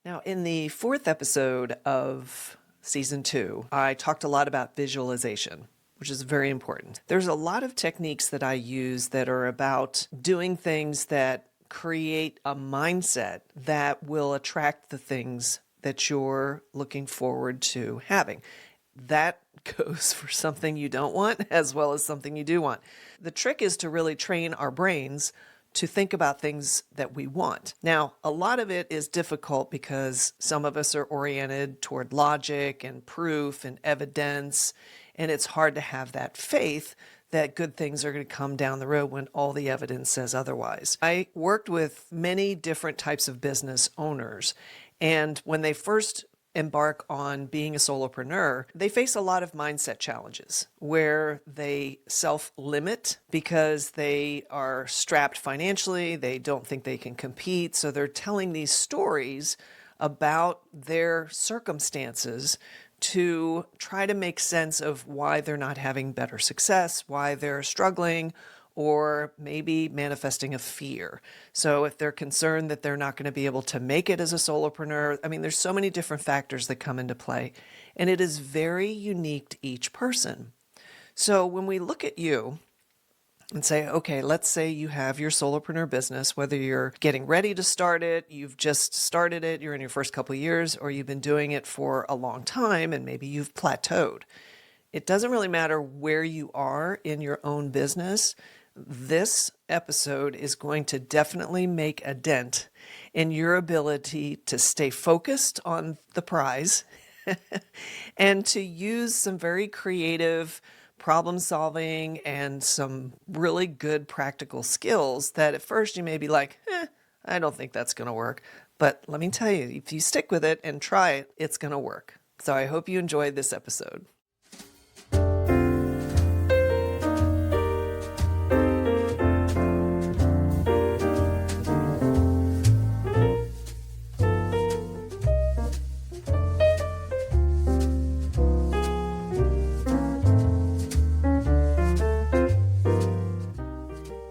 Now, in the fourth episode of season 2, I talked a lot about visualization, which is very important. There's a lot of techniques that I use that are about doing things that create a mindset that will attract the things that you're looking forward to having. That goes for something you don't want as well as something you do want. The trick is to really train our brains to think about things that we want. Now, a lot of it is difficult because some of us are oriented toward logic and proof and evidence, and it's hard to have that faith that good things are going to come down the road when all the evidence says otherwise. I worked with many different types of business owners, and when they first embark on being a solopreneur, they face a lot of mindset challenges where they self-limit because they are strapped financially, they don't think they can compete, so they're telling these stories about their circumstances to try to make sense of why they're not having better success, why they're struggling, or maybe manifesting a fear. So if they're concerned that they're not going to be able to make it as a solopreneur, there's so many different factors that come into play, and it is very unique to each person. So when we look at you and say, okay, let's say you have your solopreneur business, whether you're getting ready to start it, you've just started it, you're in your first couple of years, or you've been doing it for a long time and maybe you've plateaued. It doesn't really matter where you are in your own business. This episode is going to definitely make a dent in your ability to stay focused on the prize and to use some very creative problem solving and some really good practical skills that at first you may be like, I don't think that's going to work. But let me tell you, if you stick with it and try it, it's going to work. So I hope you enjoyed this episode.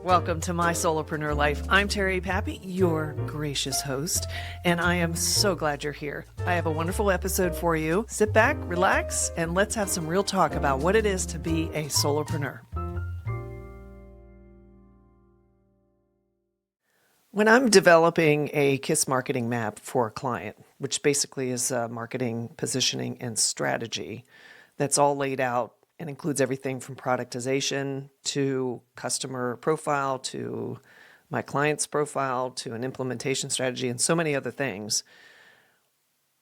Welcome to My Solopreneur Life. I'm Terry Pappy, your gracious host, and I am so glad you're here. I have a wonderful episode for you. Sit back, relax, and let's have some real talk about what it is to be a solopreneur. When I'm developing a KISS marketing map for a client, which basically is a marketing, positioning, and strategy that's all laid out and includes everything from productization to customer profile to my client's profile to an implementation strategy and so many other things,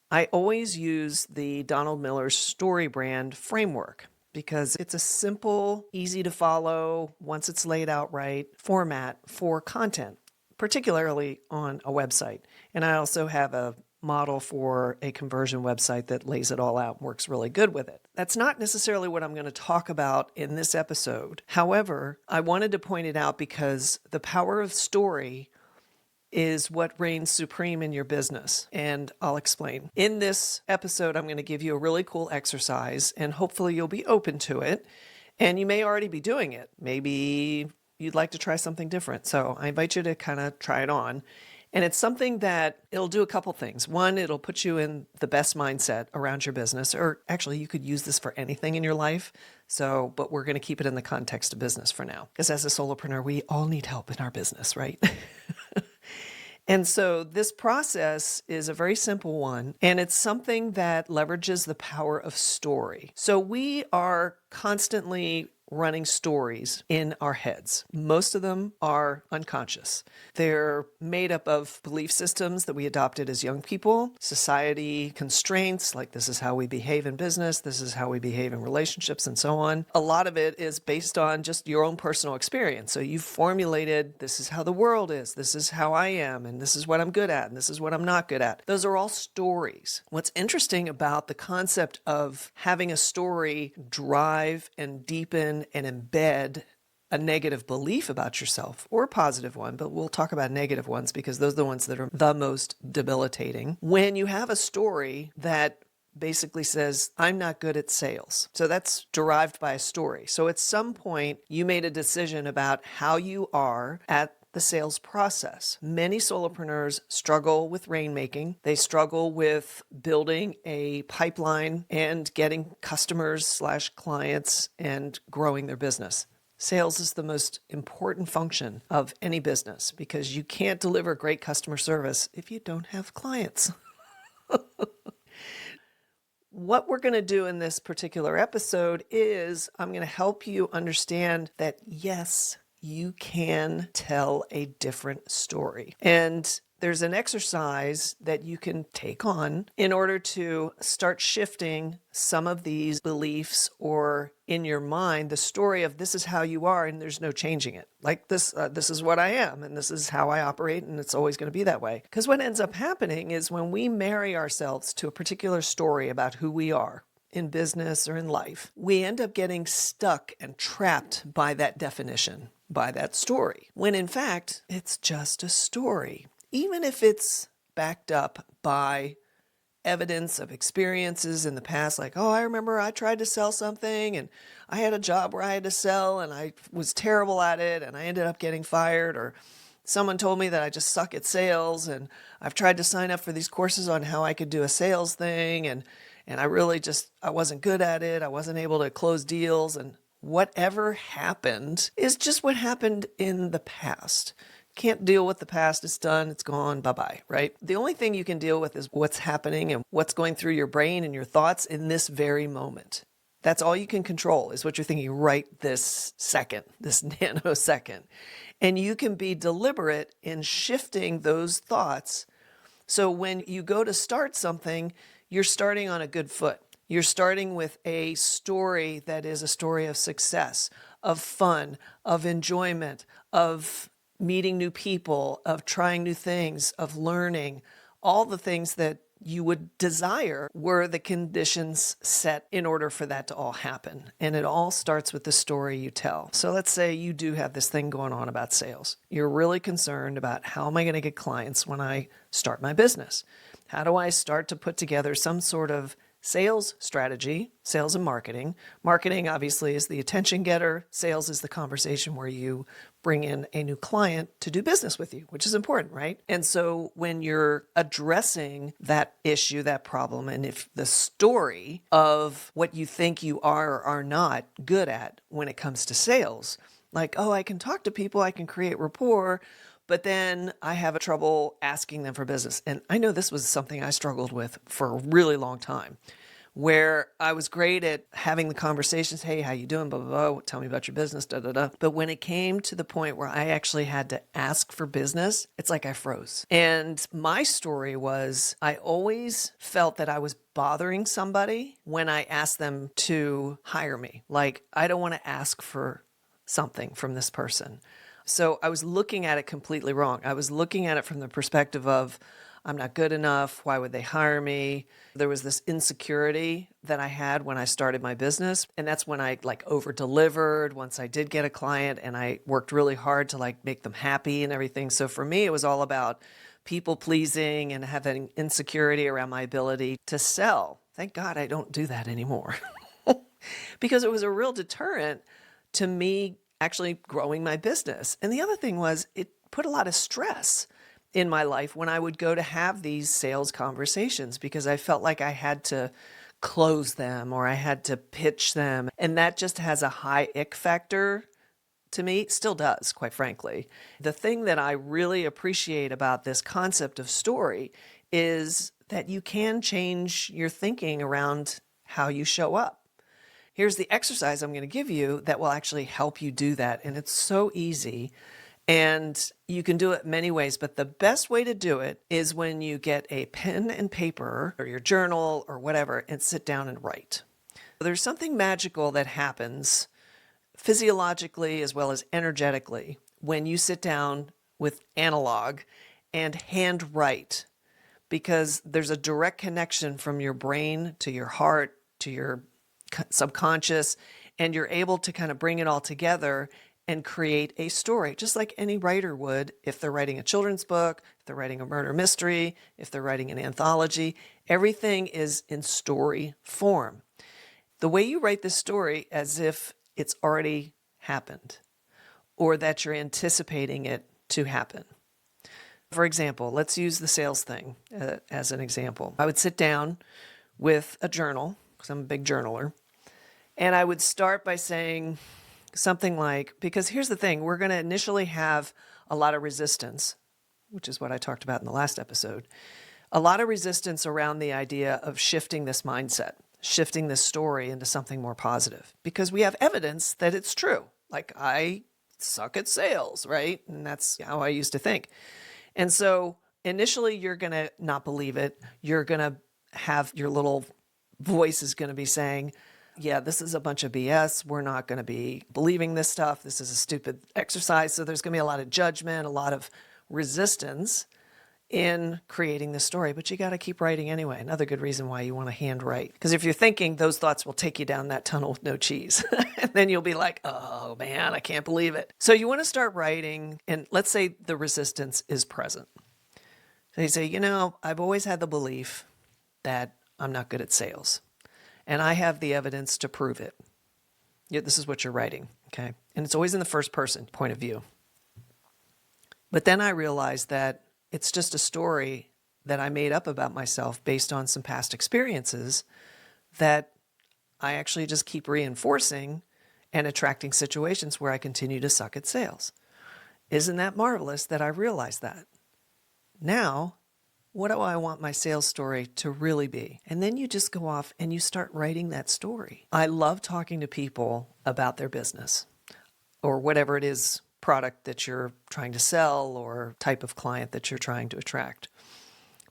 I always use the Donald Miller's Story Brand framework because it's a simple, easy to follow, once it's laid out right, format for content, particularly on a website. And I also have a model for a conversion website that lays it all out and works really good with it. That's not necessarily what I'm going to talk about in this episode. However, I wanted to point it out because the power of story is what reigns supreme in your business, and I'll explain. In this episode, I'm going to give you a really cool exercise, and hopefully you'll be open to it, and you may already be doing it. Maybe you'd like to try something different, so I invite you to kind of try it on. And it's something that it'll do a couple things. One, it'll put you in the best mindset around your business, or actually you could use this for anything in your life. But we're going to keep it in the context of business for now. Because as a solopreneur, we all need help in our business, right? And so this process is a very simple one, and it's something that leverages the power of story. So we are constantly running stories in our heads. Most of them are unconscious. They're made up of belief systems that we adopted as young people, society constraints, like this is how we behave in business, this is how we behave in relationships, and so on. A lot of it is based on just your own personal experience. So you've formulated, this is how the world is, this is how I am, and this is what I'm good at, and this is what I'm not good at. Those are all stories. What's interesting about the concept of having a story drive and deepen and embed a negative belief about yourself, or a positive one, but we'll talk about negative ones because those are the ones that are the most debilitating. When you have a story that basically says, I'm not good at sales. So that's derived by a story. So at some point, you made a decision about how you are at the sales process. Many solopreneurs struggle with rainmaking. They struggle with building a pipeline and getting customers/clients and growing their business. Sales is the most important function of any business because you can't deliver great customer service if you don't have clients. What we're going to do in this particular episode is I'm going to help you understand that, yes, you can tell a different story. And there's an exercise that you can take on in order to start shifting some of these beliefs, or in your mind, the story of this is how you are and there's no changing it. Like this is what I am and this is how I operate and it's always going to be that way. Because what ends up happening is when we marry ourselves to a particular story about who we are in business or in life, we end up getting stuck and trapped by that definition, by that story, when in fact, it's just a story. Even if it's backed up by evidence of experiences in the past, like, oh, I remember I tried to sell something and I had a job where I had to sell and I was terrible at it and I ended up getting fired, or someone told me that I just suck at sales and I've tried to sign up for these courses on how I could do a sales thing and I really I wasn't good at it. I wasn't able to close deals, and whatever happened is just what happened in the past. Can't deal with the past. It's done. It's gone. Bye-bye, right? The only thing you can deal with is what's happening and what's going through your brain and your thoughts in this very moment. That's all you can control, is what you're thinking right this second, this nanosecond. And you can be deliberate in shifting those thoughts. So when you go to start something, you're starting on a good foot. You're starting with a story that is a story of success, of fun, of enjoyment, of meeting new people, of trying new things, of learning. All the things that you would desire were the conditions set in order for that to all happen. And it all starts with the story you tell. So let's say you do have this thing going on about sales. You're really concerned about, how am I going to get clients when I start my business? How do I start to put together some sort of sales strategy, sales and marketing? Marketing obviously is the attention getter. Sales is the conversation where you bring in a new client to do business with you, which is important, right? And so when you're addressing that issue, that problem, and if the story of what you think you are or are not good at when it comes to sales, like, oh, I can talk to people, I can create rapport, but then I have trouble asking them for business. And I know this was something I struggled with for a really long time, where I was great at having the conversations. Hey, how you doing? Blah, blah, blah. Tell me about your business, da, da, da. But when it came to the point where I actually had to ask for business, it's like I froze. And my story was, I always felt that I was bothering somebody when I asked them to hire me. Like, I don't want to ask for something from this person. So I was looking at it completely wrong. I was looking at it from the perspective of, I'm not good enough. Why would they hire me? There was this insecurity that I had when I started my business. And that's when I over delivered once I did get a client, and I worked really hard to make them happy and everything. So for me, it was all about people pleasing and having insecurity around my ability to sell. Thank God I don't do that anymore because it was a real deterrent to me actually growing my business. And the other thing was, it put a lot of stress in my life when I would go to have these sales conversations, because I felt like I had to close them or I had to pitch them. And that just has a high ick factor to me. It still does, quite frankly. The thing that I really appreciate about this concept of story is that you can change your thinking around how you show up. Here's the exercise I'm going to give you that will actually help you do that. And it's so easy. And you can do it many ways, but the best way to do it is when you get a pen and paper or your journal or whatever and sit down and write. There's something magical that happens physiologically as well as energetically when you sit down with analog and hand write, because there's a direct connection from your brain to your heart to your subconscious, and you're able to kind of bring it all together and create a story, just like any writer would if they're writing a children's book, if they're writing a murder mystery, if they're writing an anthology. Everything is in story form. The way you write this story as if it's already happened, or that you're anticipating it to happen. For example, let's use the sales thing as an example. I would sit down with a journal, because I'm a big journaler, and I would start by saying something like, because here's the thing, we're going to initially have a lot of resistance, which is what I talked about in the last episode, a lot of resistance around the idea of shifting this mindset, shifting this story into something more positive, because we have evidence that it's true. Like, I suck at sales, right? And that's how I used to think. And so initially you're going to not believe it. You're going to have your little voice is going to be saying, yeah, this is a bunch of BS. We're not going to be believing this stuff. This is a stupid exercise. So there's going to be a lot of judgment, a lot of resistance in creating this story, but you got to keep writing anyway. Another good reason why you want to hand write. Because if you're thinking, those thoughts will take you down that tunnel with no cheese. And then you'll be like, oh man, I can't believe it. So you want to start writing, and let's say the resistance is present. So you say, I've always had the belief that I'm not good at sales, and I have the evidence to prove it. This is what you're writing, okay? And it's always in the first person point of view. But then I realized that it's just a story that I made up about myself based on some past experiences that I actually just keep reinforcing and attracting situations where I continue to suck at sales. Isn't that marvelous that I realized that? Now, what do I want my sales story to really be? And then you just go off and you start writing that story. I love talking to people about their business or whatever it is, product that you're trying to sell or type of client that you're trying to attract.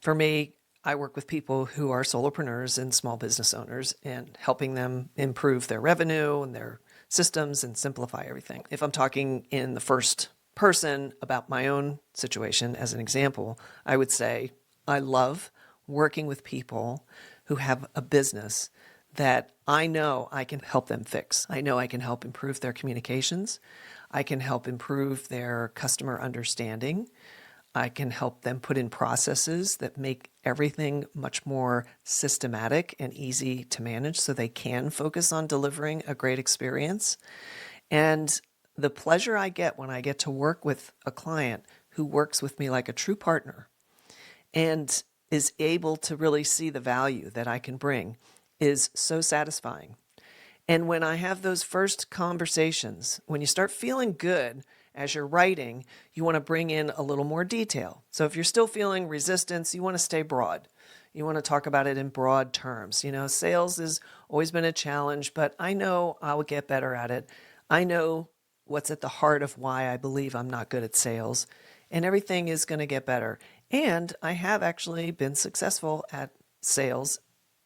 For me, I work with people who are solopreneurs and small business owners and helping them improve their revenue and their systems and simplify everything. If I'm talking in the first person about my own situation, as an example, I would say I love working with people who have a business that I know I can help them fix. I know I can help improve their communications. I can help improve their customer understanding. I can help them put in processes that make everything much more systematic and easy to manage so they can focus on delivering a great experience. And the pleasure I get when I get to work with a client who works with me like a true partner and is able to really see the value that I can bring is so satisfying. And when I have those first conversations, when you start feeling good as you're writing, you want to bring in a little more detail. So if you're still feeling resistance, you want to stay broad. You want to talk about it in broad terms. Sales has always been a challenge, but I know I'll get better at it. I know what's at the heart of why I believe I'm not good at sales, and everything is going to get better. And I have actually been successful at sales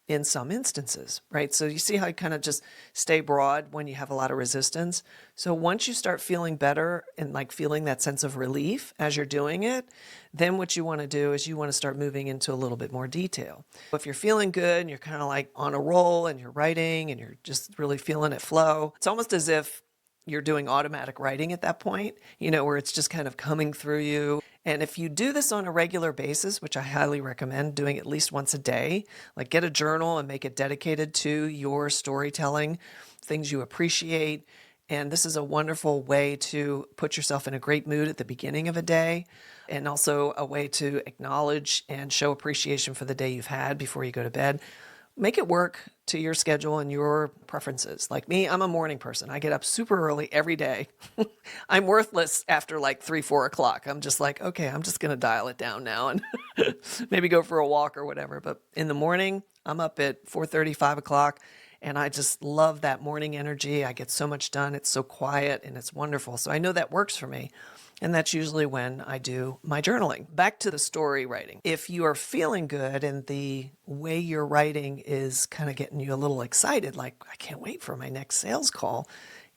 in some instances, right? So you see how you kind of just stay broad when you have a lot of resistance. So once you start feeling better and like feeling that sense of relief as you're doing it, then what you want to do is you want to start moving into a little bit more detail. If you're feeling good and you're kind of like on a roll and you're writing and you're just really feeling it flow, it's almost as if you're doing automatic writing at that point, where it's just kind of coming through you. And if you do this on a regular basis, which I highly recommend doing at least once a day, like get a journal and make it dedicated to your storytelling, things you appreciate. And this is a wonderful way to put yourself in a great mood at the beginning of a day, and also a way to acknowledge and show appreciation for the day you've had before you go to bed. Make it work to your schedule and your preferences. Like me, I'm a morning person. I get up super early every day. I'm worthless after like 3, 4 o'clock. I'm just like, okay, I'm just going to dial it down now and maybe go for a walk or whatever. But in the morning, I'm up at 4:30, 5 o'clock. And I just love that morning energy. I get so much done. It's so quiet and it's wonderful. So I know that works for me. And that's usually when I do my journaling. Back to the story writing. If you are feeling good and the way you're writing is kind of getting you a little excited, like, I can't wait for my next sales call,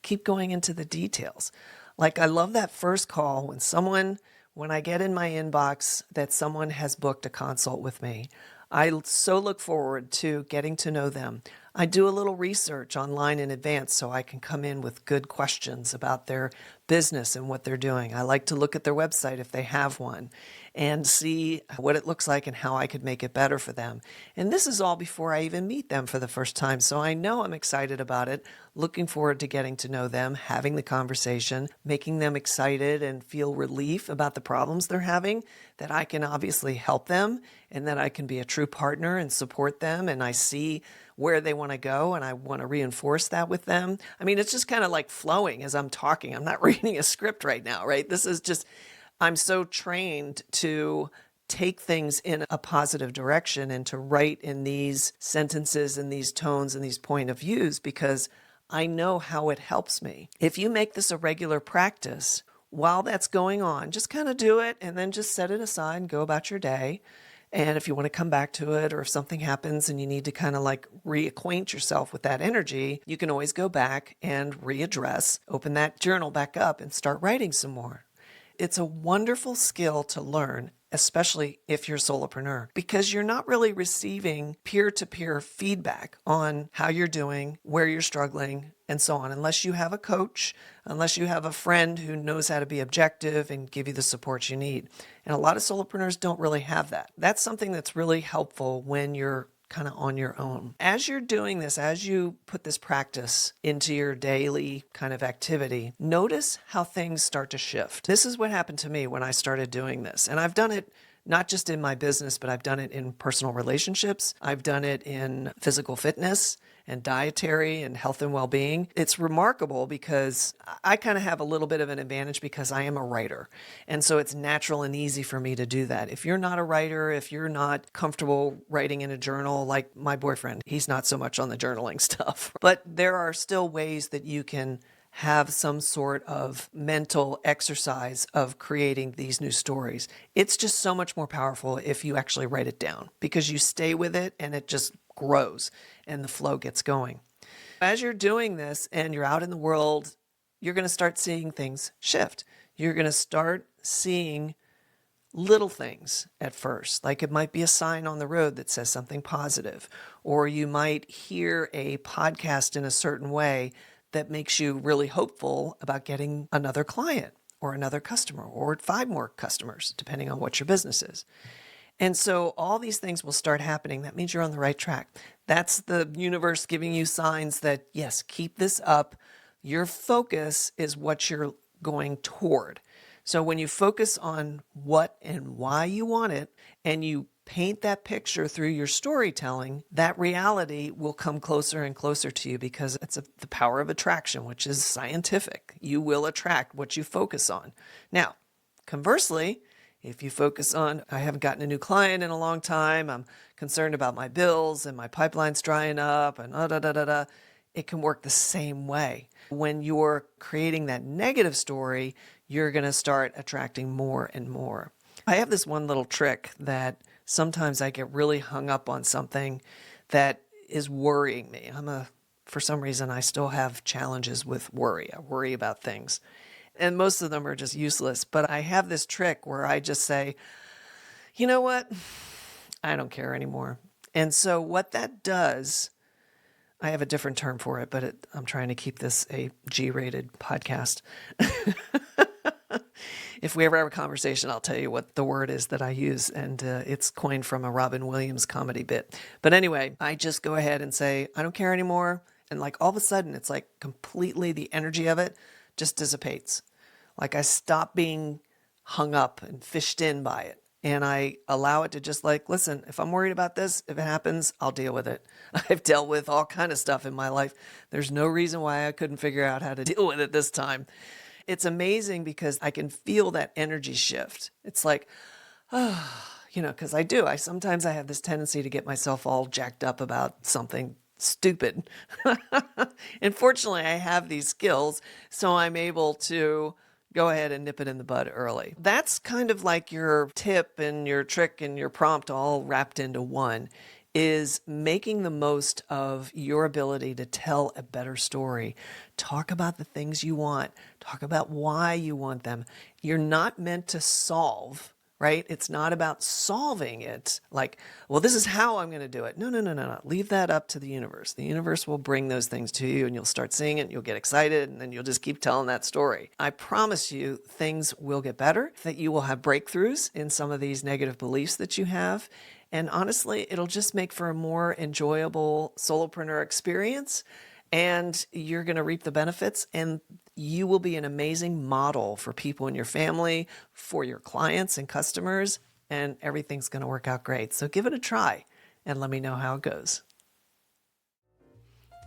keep going into the details. Like, I love that first call when I get in my inbox that someone has booked a consult with me. I so look forward to getting to know them. I do a little research online in advance so I can come in with good questions about their business and what they're doing. I like to look at their website if they have one and see what it looks like and how I could make it better for them. And this is all before I even meet them for the first time. So I know I'm excited about it, looking forward to getting to know them, having the conversation, making them excited and feel relief about the problems they're having, that I can obviously help them and that I can be a true partner and support them. And I see where they want to go and I want to reinforce that with them. I mean, it's just kind of like flowing as I'm talking. I'm not reading a script right now, right? This is just, I'm so trained to take things in a positive direction and to write in these sentences and these tones and these point of views because I know how it helps me. If you make this a regular practice, while that's going on, just kind of do it and then just set it aside and go about your day. And if you want to come back to it or if something happens and you need to kind of like reacquaint yourself with that energy, you can always go back and readdress, open that journal back up and start writing some more. It's a wonderful skill to learn, especially if you're a solopreneur, because you're not really receiving peer-to-peer feedback on how you're doing, where you're struggling, and so on, unless you have a coach, unless you have a friend who knows how to be objective and give you the support you need. And a lot of solopreneurs don't really have that. That's something that's really helpful when you're kind of on your own. As you're doing this, as you put this practice into your daily kind of activity, notice how things start to shift. This is what happened to me when I started doing this. And I've done it not just in my business, but I've done it in personal relationships. I've done it in physical fitness and dietary and health and well-being. It's remarkable because I kind of have a little bit of an advantage because I am a writer. And so it's natural and easy for me to do that. If you're not a writer, if you're not comfortable writing in a journal, like my boyfriend, he's not so much on the journaling stuff. But there are still ways that you can have some sort of mental exercise of creating these new stories. It's just so much more powerful if you actually write it down because you stay with it and it just grows and the flow gets going. As you're doing this and you're out in the world, you're going to start seeing things shift. You're going to start seeing little things at first, like it might be a sign on the road that says something positive, or you might hear a podcast in a certain way that makes you really hopeful about getting another client or another customer or 5 more customers, depending on what your business is. And so all these things will start happening. That means you're on the right track. That's the universe giving you signs that, yes, keep this up. Your focus is what you're going toward. So when you focus on what and why you want it, and you paint that picture through your storytelling, that reality will come closer and closer to you because it's the power of attraction, which is scientific. You will attract what you focus on. Now, conversely, if you focus on, I haven't gotten a new client in a long time, I'm concerned about my bills and my pipeline's drying up and it can work the same way. When you're creating that negative story, you're going to start attracting more and more. I have this one little trick that sometimes I get really hung up on something that is worrying me. For some reason, I still have challenges with worry. I worry about things. And most of them are just useless. But I have this trick where I just say, you know what? I don't care anymore. And so what that does, I have a different term for it, but I'm trying to keep this a G-rated podcast. If we ever have a conversation, I'll tell you what the word is that I use, and it's coined from a Robin Williams comedy bit. But anyway, I just go ahead and say, I don't care anymore. And like all of a sudden, it's like completely the energy of it just dissipates. Like I stop being hung up and fished in by it. And I allow it to just like, listen, if I'm worried about this, if it happens, I'll deal with it. I've dealt with all kind of stuff in my life. There's no reason why I couldn't figure out how to deal with it this time. It's amazing because I can feel that energy shift. It's like, because sometimes I have this tendency to get myself all jacked up about something stupid. And fortunately, I have these skills, so I'm able to go ahead and nip it in the bud early. That's kind of like your tip and your trick and your prompt all wrapped into one, is making the most of your ability to tell a better story. Talk about the things you want. Talk about why you want them. You're not meant to solve right? It's not about solving it like, well, this is how I'm going to do it. No, no, no, no, no. Leave that up to the universe. The universe will bring those things to you and you'll start seeing it and you'll get excited and then you'll just keep telling that story. I promise you things will get better, that you will have breakthroughs in some of these negative beliefs that you have. And honestly, it'll just make for a more enjoyable solopreneur experience and you're going to reap the benefits and you will be an amazing model for people in your family, for your clients and customers, and everything's going to work out great. So give it a try and let me know how it goes.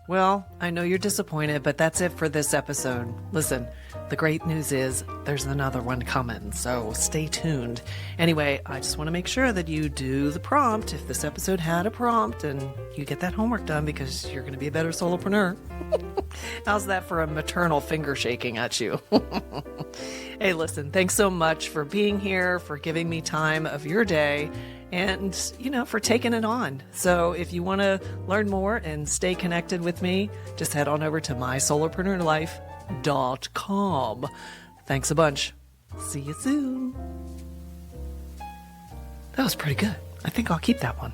Well, I know you're disappointed, but that's it for this episode. Listen, the great news is there's another one coming, so stay tuned. Anyway, I just want to make sure that you do the prompt. If this episode had a prompt and you get that homework done because you're going to be a better solopreneur. How's that for a maternal finger shaking at you? Hey, listen, thanks so much for being here, for giving me time of your day, and, for taking it on. So if you want to learn more and stay connected with me, just head on over to mysolopreneurlife.com. Thanks a bunch. See you soon. That was pretty good. I think I'll keep that one.